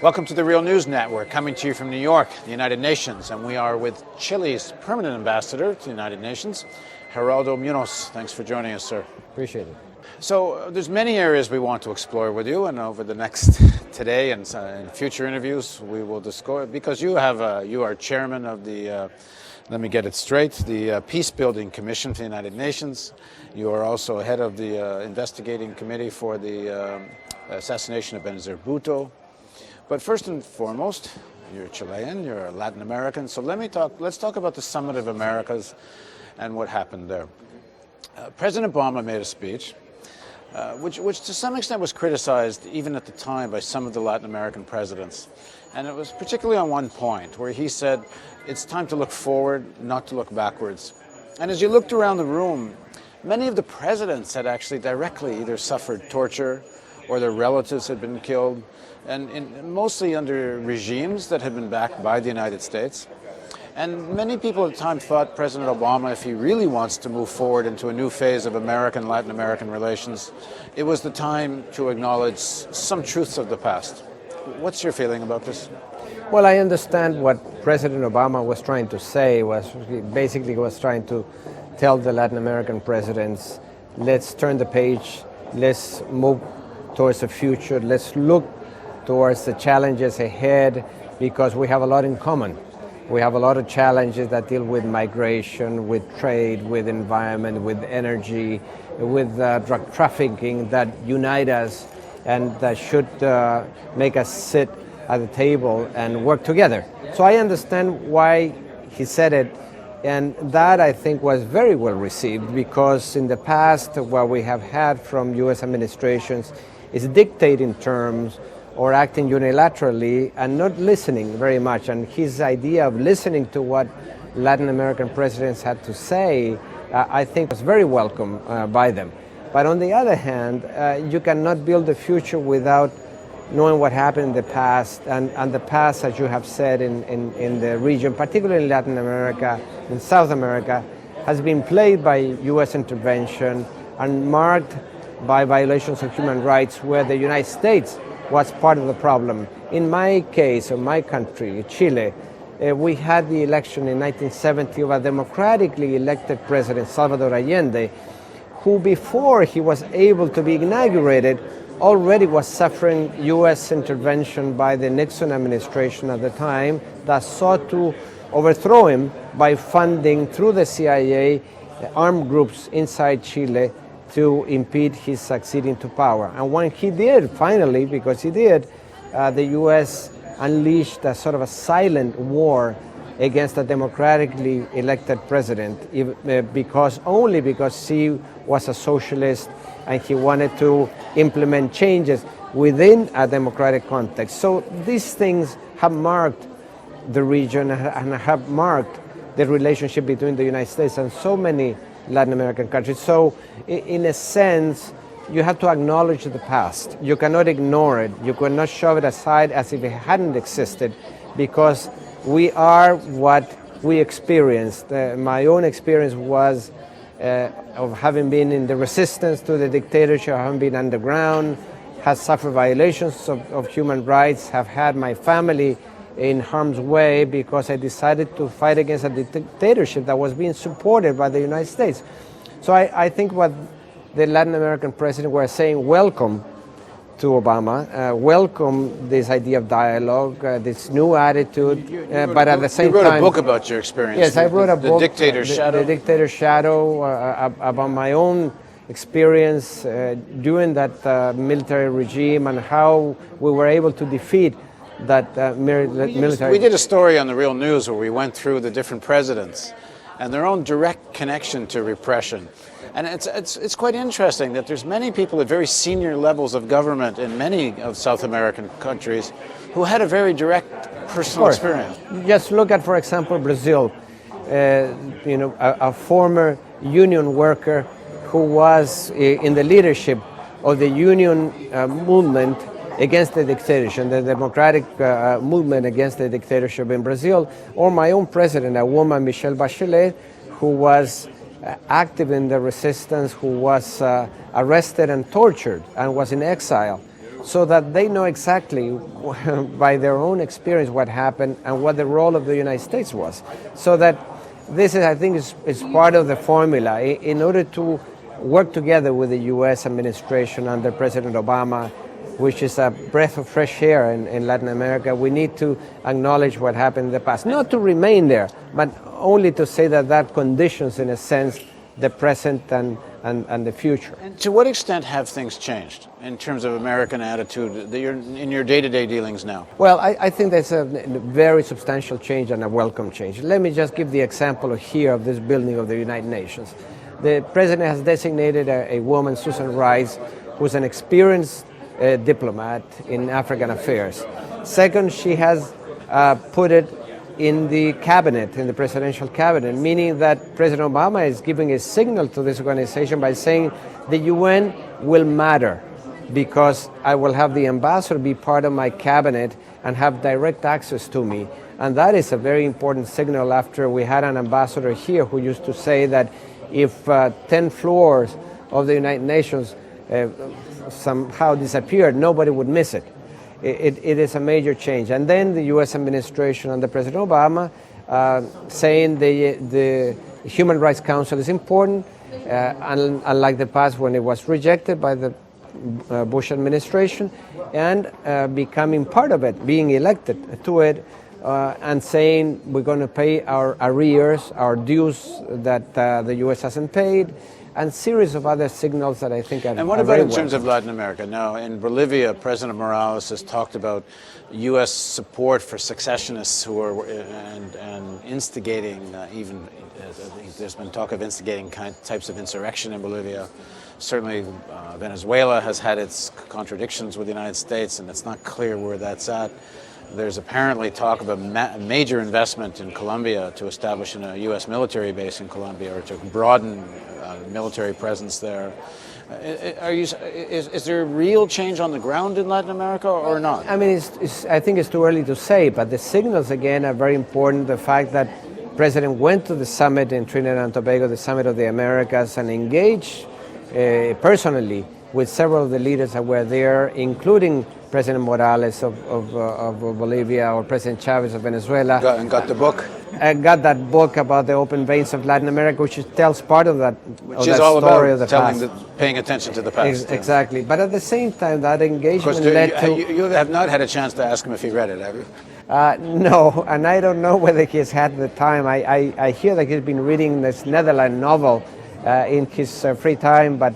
Welcome to the Real News Network, coming to you from New York, the United Nations, and we are with Chile's permanent ambassador to the United Nations, Geraldo Munoz. Thanks for joining us, sir. Appreciate it. So there's many areas we want to explore with you, and over the next today and in future interviews we will discuss, because you are chairman of the let me get it straight, the Peace Building Commission for the United Nations. You are also head of the investigating committee for the assassination of Benazir Bhutto. But first and foremost, you're Chilean, you're Latin American, so let's talk about the Summit of Americas and what happened there. President Obama made a speech, which to some extent was criticized even at the time by some of the Latin American presidents. And it was particularly on one point where he said, it's time to look forward, not to look backwards. And as you looked around the room, many of the presidents had actually directly either suffered torture or their relatives had been killed, and mostly under regimes that had been backed by the United States. And many people at the time thought President Obama, if he really wants to move forward into a new phase of American-Latin American relations, it was the time to acknowledge some truths of the past. What's your feeling about this? Well, I understand what President Obama was trying to say, was trying to tell the Latin American presidents, let's turn the page, let's move towards the future, let's look towards the challenges ahead, because we have a lot in common. We have a lot of challenges that deal with migration, with trade, with environment, with energy, with drug trafficking that unite us and that should make us sit at the table and work together. So I understand why he said it, and that I think was very well received, because in the past what we have had from U.S. administrations is dictating terms or acting unilaterally and not listening very much. And his idea of listening to what Latin American presidents had to say, I think was very welcome by them. But on the other hand, you cannot build the future without knowing what happened in the past. And the past, as you have said, in the region, particularly in Latin America, in South America, has been plagued by U.S. intervention and marked by violations of human rights, where the United States was part of the problem. In my case, or my country, Chile, we had the election in 1970 of a democratically elected president, Salvador Allende, who before he was able to be inaugurated already was suffering U.S. intervention by the Nixon administration at the time that sought to overthrow him by funding through the CIA armed groups inside Chile to impede his succeeding to power. And when he did, finally, because he did, the U.S. unleashed a sort of a silent war against a democratically elected president, because he was a socialist and he wanted to implement changes within a democratic context. So these things have marked the region and have marked the relationship between the United States and so many Latin American countries. So in a sense, you have to acknowledge the past. You cannot ignore it. You cannot shove it aside as if it hadn't existed, because we are what we experienced. My own experience was of having been in the resistance to the dictatorship, having been underground, has suffered violations of human rights, have had my family in harm's way because I decided to fight against a dictatorship that was being supported by the United States. So I think what the Latin American president were saying, welcome to Obama, welcome this idea of dialogue, this new attitude, but at the same time... You wrote a book about your experience. Yes, I wrote a book, The Dictator's Shadow. The Dictator's Shadow, about my own experience during that military regime and how we were able to defeat that military. We did a story on the Real News where we went through the different presidents and their own direct connection to repression. And it's quite interesting that there's many people at very senior levels of government in many of South American countries who had a very direct personal experience. Just look at, for example, Brazil. A former union worker who was in the leadership of the union movement against the dictatorship, the democratic movement against the dictatorship in Brazil, or my own president, a woman, Michelle Bachelet, who was active in the resistance, who was arrested and tortured and was in exile. so that they know exactly by their own experience what happened and what the role of the United States was. So that this is, I think, is part of the formula. In order to work together with the U.S. administration under President Obama, which is a breath of fresh air in Latin America, we need to acknowledge what happened in the past. Not to remain there, but only to say that that conditions, in a sense, the present and the future. And to what extent have things changed in terms of American attitude in your day-to-day dealings now? Well, I think that's a very substantial change and a welcome change. Let me just give the example here of this building of the United Nations. The president has designated a woman, Susan Rice, who's an experienced diplomat in African affairs. Second, she has put it in the cabinet, in the presidential cabinet, meaning that President Obama is giving a signal to this organization by saying the UN will matter because I will have the ambassador be part of my cabinet and have direct access to me. And that is a very important signal after we had an ambassador here who used to say that if 10 floors of the United Nations somehow disappeared, nobody would miss it. It is a major change. And then the U.S. administration under President Obama saying the Human Rights Council is important, unlike the past when it was rejected by the Bush administration, and becoming part of it, being elected to it, and saying we're going to pay our arrears, our dues that the U.S. hasn't paid, and series of other signals that I think are And what about in terms of Latin America? Now, in Bolivia, President Morales has talked about U.S. support for secessionists who are and instigating there's been talk of instigating types of insurrection in Bolivia. Certainly, Venezuela has had its contradictions with the United States, and it's not clear where that's at. There's apparently talk of a major investment in Colombia to establish a U.S. military base in Colombia or to broaden military presence there. Is there a real change on the ground in Latin America or not? I mean, I think it's too early to say, but the signals again are very important. The fact that President went to the summit in Trinidad and Tobago, the Summit of the Americas, and engaged personally with several of the leaders that were there, including President Morales of Bolivia or President Chavez of Venezuela. Got the book? I got that book about the open veins of Latin America, which tells part of that, which is all about paying attention to the past. Exactly. But at the same time, that engagement led to... You have not had a chance to ask him if he read it, have you? No, and I don't know whether he's had the time. I hear that he's been reading this Netherlands novel in his free time, but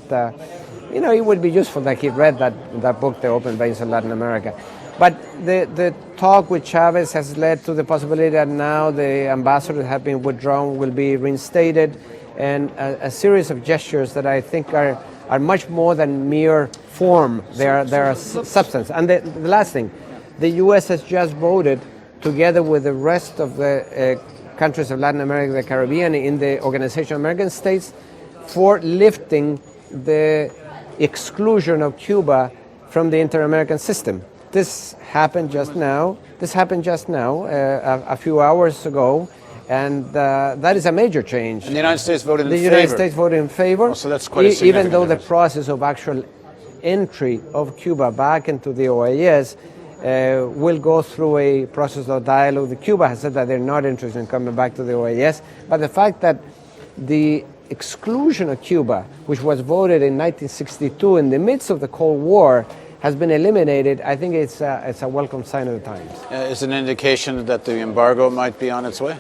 it would be useful that he read that book, The Open Veins of Latin America. But the talk with Chavez has led to the possibility that now the ambassadors have been withdrawn, will be reinstated, and a series of gestures that I think are much more than mere form. They are substance. And the last thing, the U.S. has just voted, together with the rest of the countries of Latin America, the Caribbean, in the Organization of American States, for lifting the exclusion of Cuba from the inter-American system. This happened just now. A few hours ago, and that is a major change. And the United States voted in favor. The United States voted in favor. Oh, so that's quite a significant even though the difference. process of actual entry of Cuba back into the OAS will go through a process of dialogue. Cuba has said that they're not interested in coming back to the OAS, but the fact that the exclusion of Cuba, which was voted in 1962 in the midst of the Cold War, has been eliminated, I think it's a welcome sign of the times. Is it an indication that the embargo might be on its way?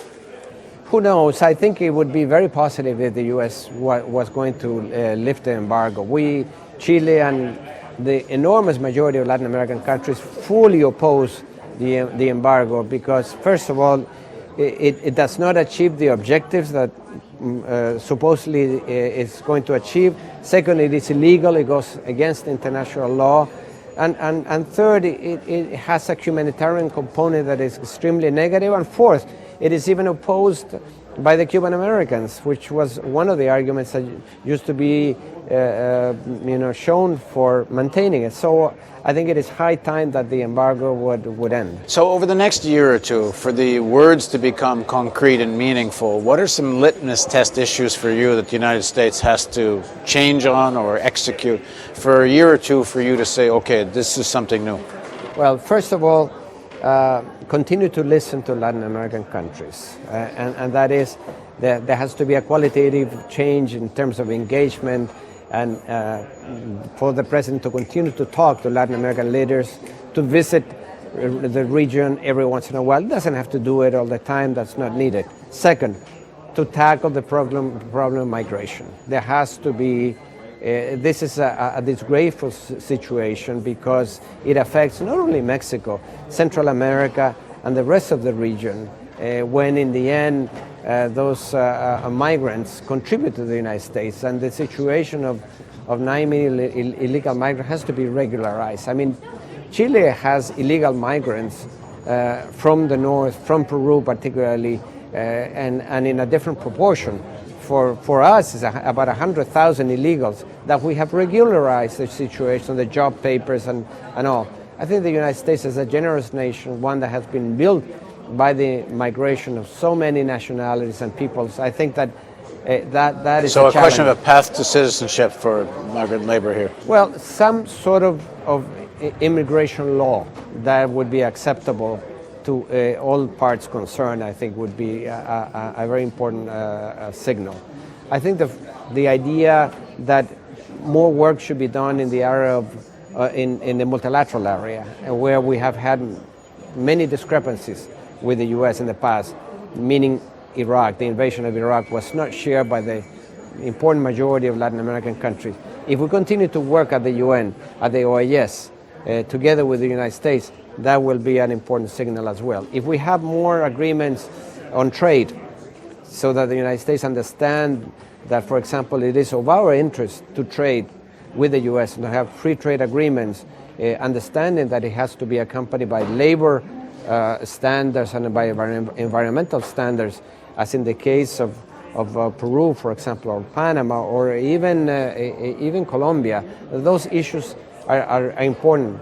Who knows? I think it would be very positive if the U.S. was going to lift the embargo. We, Chile, and the enormous majority of Latin American countries fully oppose the embargo because, first of all, it does not achieve the objectives that supposedly it's going to achieve. Second, it is illegal. It goes against international law. And third, it has a humanitarian component that is extremely negative. And fourth, it is even opposed by the Cuban Americans, which was one of the arguments that used to be shown for maintaining it. So I think it is high time that the embargo would end. So over the next year or two, for the words to become concrete and meaningful, what are some litmus test issues for you that the United States has to change on or execute for a year or two for you to say, okay, this is something new? Well, first of all, continue to listen to Latin American countries, and that is, there has to be a qualitative change in terms of engagement, and for the president to continue to talk to Latin American leaders, to visit the region every once in a while. Doesn't have to do it all the time, that's not needed. Second, to tackle the problem of migration. There has to be, this is a disgraceful situation because it affects not only Mexico, Central America, and the rest of the region, when in the end those migrants contribute to the United States, and the situation of 9 million illegal migrants has to be regularized. I mean, Chile has illegal migrants from the north, from Peru particularly, and in a different proportion. For us, it's about 100,000 illegals that we have regularized the situation, the job papers and all. I think the United States is a generous nation, one that has been built by the migration of so many nationalities and peoples. I think that that is so a challenge. question of a path to citizenship for migrant labor here. Well, some sort of immigration law that would be acceptable to all parts concerned, I think would be a very important signal. I think the idea that more work should be done in the area of in the multilateral area, where we have had many discrepancies with the U.S. in the past, meaning Iraq, the invasion of Iraq was not shared by the important majority of Latin American countries. If we continue to work at the UN, at the OAS, together with the United States, that will be an important signal as well. If we have more agreements on trade, so that the United States understand that, for example, it is of our interest to trade with the U.S. and to have free trade agreements, understanding that it has to be accompanied by labor standards and by environmental standards, as in the case of Peru, for example, or Panama, or even Colombia. Those issues are important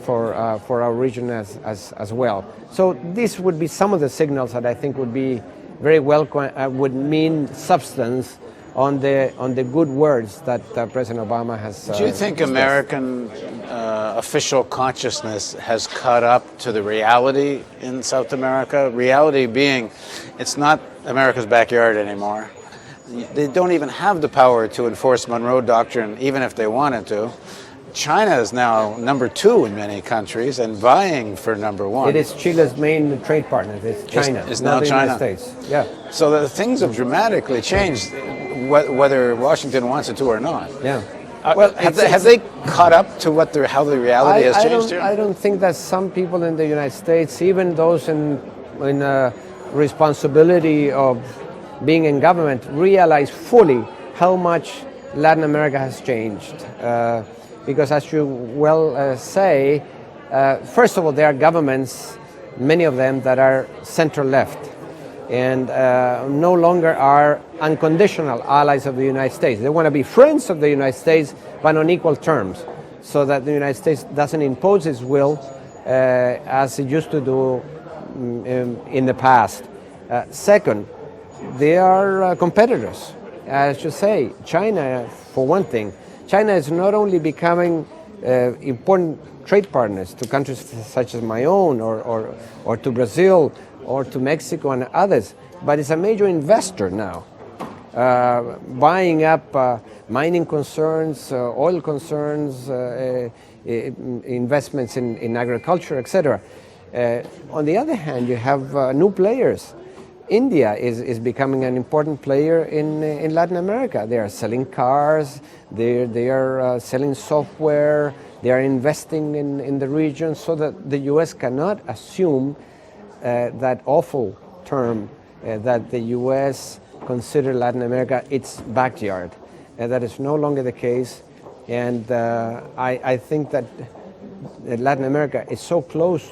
for our region as well. So this would be some of the signals that I think would be very welcome, would mean substance on the good words that President Obama has. Do you think American official consciousness has caught up to the reality in South America? Reality being, it's not America's backyard anymore. They don't even have the power to enforce Monroe Doctrine, even if they wanted to. China is now number 2 in many countries and vying for number 1. It is Chile's main trade partner. It's China. It's not now the China. United States. Yeah. So the things have dramatically changed, whether Washington wants it to or not. Yeah. Well, have they caught up to how the reality has changed here? I don't think that some people in the United States, even those in responsibility of being in government, realize fully how much Latin America has changed. Because as you well say, first of all, there are governments, many of them that are center-left, and no longer are unconditional allies of the United States. They want to be friends of the United States, but on equal terms, so that the United States doesn't impose its will as it used to do in the past. Second, they are competitors. As you say, China, for one thing, China is not only becoming important trade partners to countries such as my own, or to Brazil, or to Mexico and others, but it's a major investor now, buying up mining concerns, oil concerns, investments in agriculture, etc. On the other hand, you have new players. India is becoming an important player in Latin America. They are selling cars, they are selling software, they are investing in the region, so that the U.S. cannot assume that awful term that the U.S. consider Latin America its backyard. That is no longer the case, and I think that Latin America is so close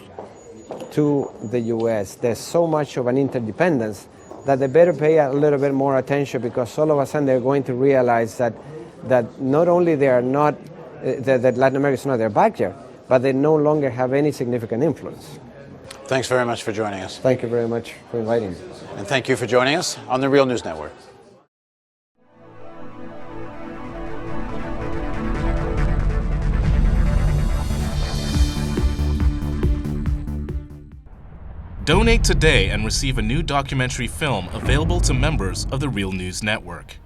to the U.S. There's so much of an interdependence that they better pay a little bit more attention, because all of a sudden they're going to realize that not only they are not, that Latin America is not their backyard, but they no longer have any significant influence. Thanks very much for joining us. Thank you very much for inviting me. And thank you for joining us on the Real News Network. Donate today and receive a new documentary film available to members of the Real News Network.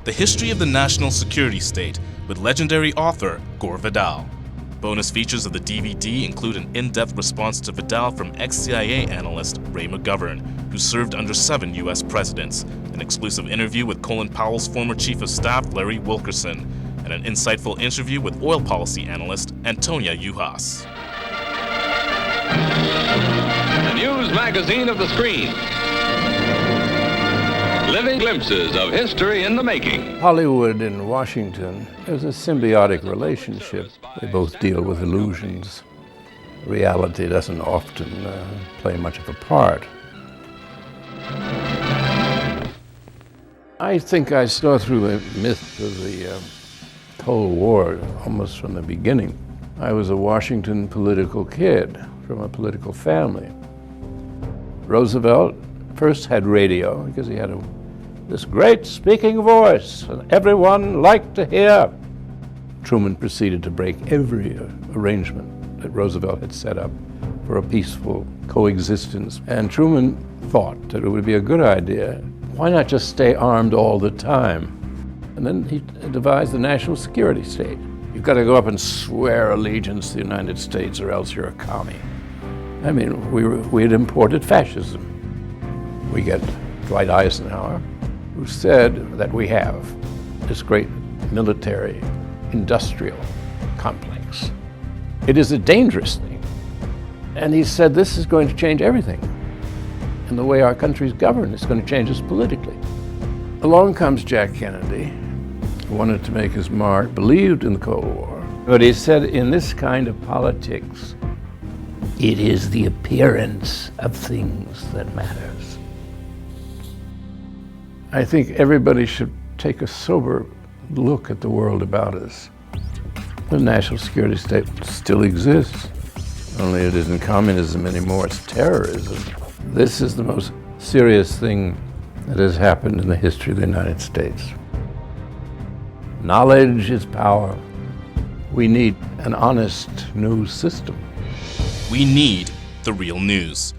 The History of the National Security State with legendary author Gore Vidal. Bonus features of the DVD include an in-depth response to Vidal from ex-CIA analyst Ray McGovern, who served under 7 U.S. presidents, an exclusive interview with Colin Powell's former Chief of Staff Larry Wilkerson, and an insightful interview with oil policy analyst Antonia Juhas. The news magazine of the screen. Living glimpses of history in the making. Hollywood and Washington is a symbiotic relationship. They both deal with illusions. Reality doesn't often play much of a part. I think I saw through the myth of the Cold War almost from the beginning. I was a Washington political kid from a political family. Roosevelt first had radio because he had this great speaking voice and everyone liked to hear. Truman proceeded to break every arrangement that Roosevelt had set up for a peaceful coexistence. And Truman thought that it would be a good idea. Why not just stay armed all the time? And then he devised the national security state. You've got to go up and swear allegiance to the United States or else you're a commie. I mean, we had imported fascism. We get Dwight Eisenhower, who said that we have this great military industrial complex. It is a dangerous thing. And he said this is going to change everything. And the way our country's governed is going to change us politically. Along comes Jack Kennedy, who wanted to make his mark, believed in the Cold War. But he said, in this kind of politics, it is the appearance of things that matters. I think everybody should take a sober look at the world about us. The national security state still exists, only it isn't communism anymore, it's terrorism. This is the most serious thing that has happened in the history of the United States. Knowledge is power. We need an honest news system. We need the real news.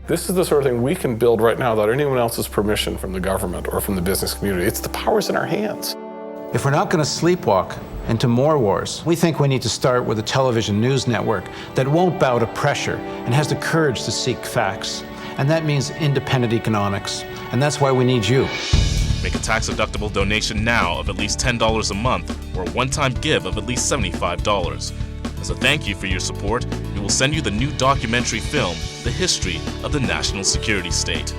This is the sort of thing we can build right now without anyone else's permission from the government or from the business community. It's the powers in our hands. If we're not going to sleepwalk into more wars, we think we need to start with a television news network that won't bow to pressure and has the courage to seek facts. And that means independent economics. And that's why we need you. Make a tax-deductible donation now of at least $10 a month or a one-time give of at least $75. As a thank you for your support, we will send you the new documentary film, The History of the National Security State.